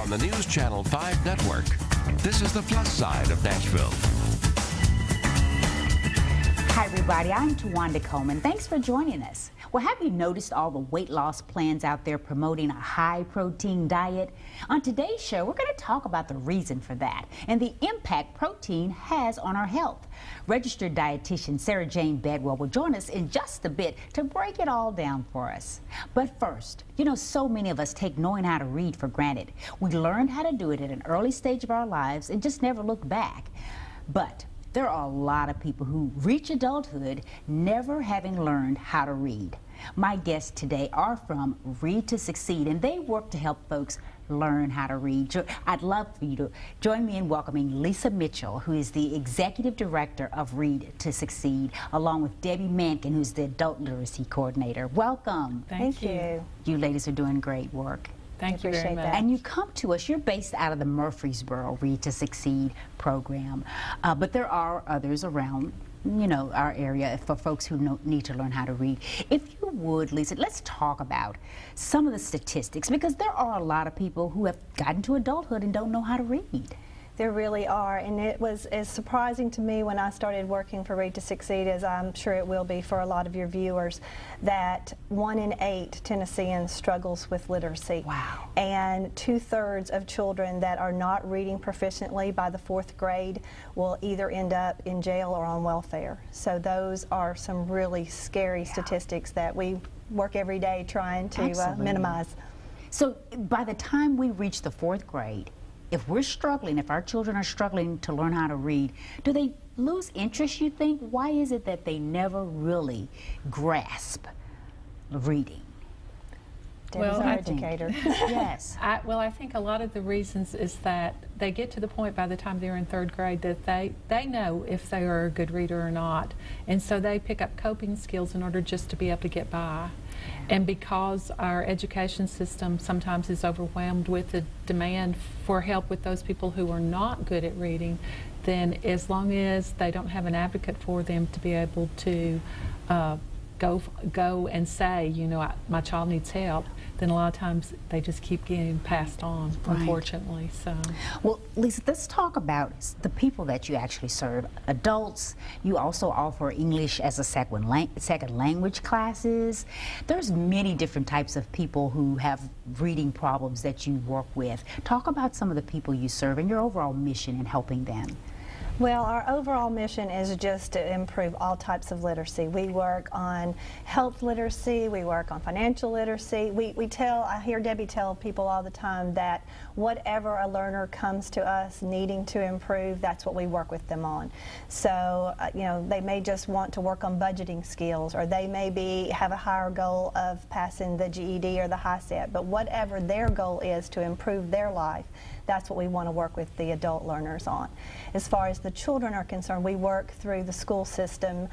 from the News Channel 5 network, this is the Plus Side of Nashville. Hi everybody, I'm Tuwanda Coleman. Thanks for joining us. Well, have you noticed all the weight loss plans out there promoting a high protein diet? On today's show, we're going to talk about the reason for that and the impact protein has on our health. Registered dietitian Sarah Jane Bedwell will join us in just a bit to break it all down for us. But first, you know, so many of us take knowing how to read for granted. We learned how to do it at an early stage of our lives and just never looked back. But there are a lot of people who reach adulthood never having learned how to read. My guests today are from Read to Succeed, and they work to help folks learn how to read. I'd love for you to join me in welcoming Lisa Mitchell, who is the Executive Director of Read to Succeed, along with Debbie Mankin, who's the Adult Literacy Coordinator. Welcome. Thank you. You ladies are doing great work. Thank you very much. And you come to us, you're based out of the Murfreesboro Read to Succeed program, but there are others around, you know, our area for folks who need to learn how to read. If you would, Lisa, let's talk about some of the statistics, because there are a lot of people who have gotten to adulthood and don't know how to read. There really are, and it was as surprising to me when I started working for Read to Succeed, as I'm sure it will be for a lot of your viewers, that 1 in 8 Tennesseans struggles with literacy. Wow. And 2/3 of children that are not reading proficiently by the 4th grade will either end up in jail or on welfare. So those are some really scary statistics that we work every day trying to minimize. So by the time we reach the 4th grade, if we're struggling, if our children are struggling to learn how to read, do they lose interest, you think? Why is it that they never really grasp reading? Debbie's our educator. Yes. I think a lot of the reasons is that they get to the point by the time they're in 3rd grade that they know if they are a good reader or not. And so they pick up coping skills in order just to be able to get by. And because our education system sometimes is overwhelmed with the demand for help with those people who are not good at reading, then as long as they don't have an advocate for them to be able to go and say, you know, my child needs help, then a lot of times they just keep getting passed on, unfortunately. So, well, Lisa, let's talk about the people that you actually serve. Adults, you also offer English as a second language classes. There's many different types of people who have reading problems that you work with. Talk about some of the people you serve and your overall mission in helping them. Well, our overall mission is just to improve all types of literacy. We work on health literacy, we work on financial literacy. I hear Debbie tell people all the time that whatever a learner comes to us needing to improve, that's what we work with them on. So, you know, they may just want to work on budgeting skills, or they may have a higher goal of passing the GED or the HiSET, but whatever their goal is to improve their life, that's what we want to work with the adult learners on. As far as the children are concerned, we work through the school system,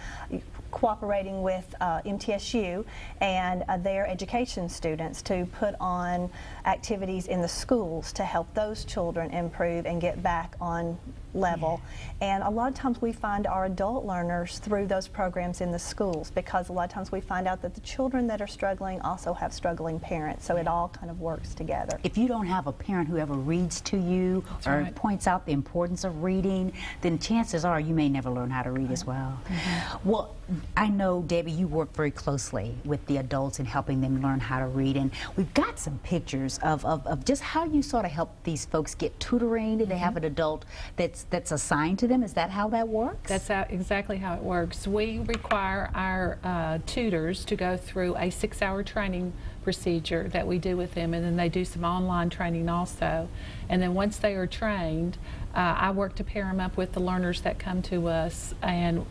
cooperating with MTSU and their education students to put on activities in the schools to help those children improve and get back on level. And a lot of times we find our adult learners through those programs in the schools, because a lot of times we find out that the children that are struggling also have struggling parents, so it all kind of works together. If you don't have a parent who ever reads to you or points out the importance of reading, then chances are you may never learn how to read as well. Well, I know, Debbie, you work very closely with the adults and helping them learn how to read, and we've got some pictures of just how you sort of help these folks get tutoring. Do they have an adult that's assigned to them? Is that how that works? That's exactly how it works. We require our tutors to go through a 6-hour training procedure that we do with them, and then they do some online training also. And then once they are trained, I work to pair them up with the learners that come to us. And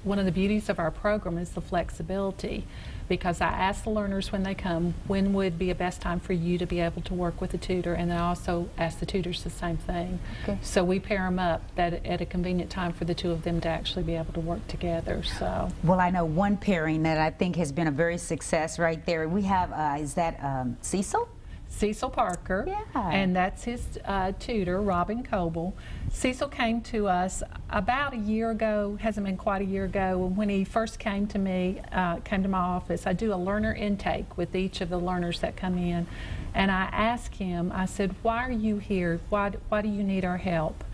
one of the beauties of our program is the flexibility, because I ask the learners when they come, when would be a best time for you to be able to work with a tutor, and I also ask the tutors the same thing. So we pair them up at a convenient time for the two of them to actually be able to work together. So, well, I know one pairing that I think has been a very success right there. We have, is that Cecil? Cecil Parker, and that's his tutor, Robin Coble. Cecil came to us about a year ago, hasn't been quite a year ago. When he first came to me, came to my office, I do a learner intake with each of the learners that come in. And I asked him, I said, why are you here? Why do you need our help?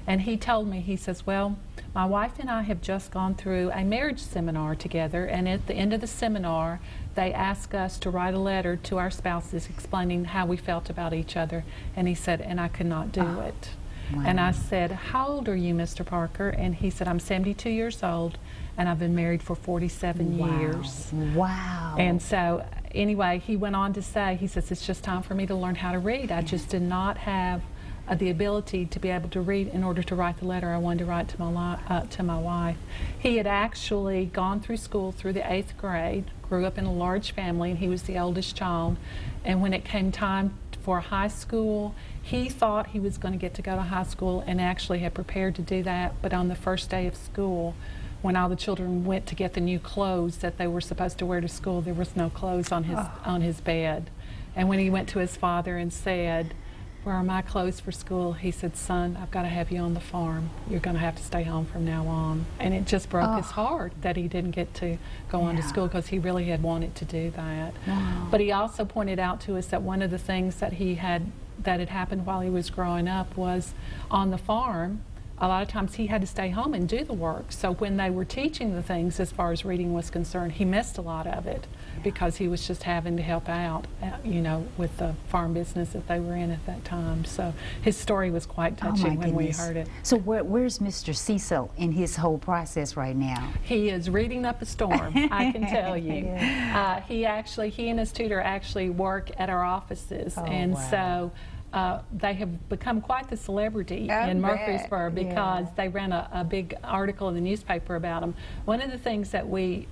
And he told me, he says, well, my wife and I have just gone through a marriage seminar together, and at the end of the seminar, they asked us to write a letter to our spouses explaining how we felt about each other. And he said, and I could not do it. Wow. And I said, how old are you, Mr. Parker? And he said, I'm 72 years old, and I've been married for 47 years. Wow. And so, anyway, he went on to say, he says, it's just time for me to learn how to read. I just did not have the ability to be able to read in order to write the letter I wanted to write to my wife. He had actually gone through school through the 8th grade, grew up in a large family, and he was the oldest child. And when it came time for high school, he thought he was going to get to go to high school and actually had prepared to do that. But on the first day of school, when all the children went to get the new clothes that they were supposed to wear to school, there was no clothes on his bed. And when he went to his father and said, where are my clothes for school? He said, son, I've got to have you on the farm. You're going to have to stay home from now on. And it just broke his heart that he didn't get to go on to school, because he really had wanted to do that. Wow. But he also pointed out to us that one of the things that had happened while he was growing up was on the farm, a lot of times he had to stay home and do the work. So when they were teaching the things as far as reading was concerned, he missed a lot of it because he was just having to help out, you know, with the farm business that they were in at that time. So his story was quite touching when we heard it. So where's Mr. Cecil in his whole process right now? He is reading up a storm, I can tell you. He and his tutor actually work at our offices, so they have become quite the celebrity in Murfreesboro because they ran a big article in the newspaper about them. One of the things that we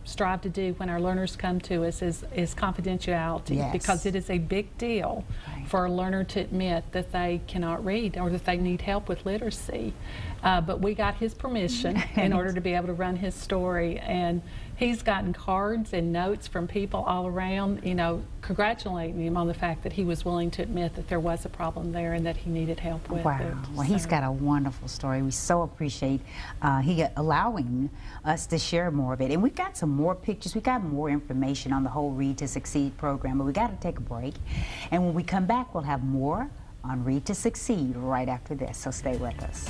strive to do when our learners come to us is confidentiality, because it is a big deal for a learner to admit that they cannot read or that they need help with literacy. But we got his permission in order to be able to run his story, and he's gotten cards and notes from people all around, you know, congratulating him on the fact that he was willing to admit that there was a problem there and that he needed help with it. Well, he's got a wonderful story. We so appreciate he allowing us to share more of it. And we've got some more pictures. We've got more information on the whole Read to Succeed program, but we got to take a break. And when we come back, we'll have more on Read to Succeed right after this. So stay with us.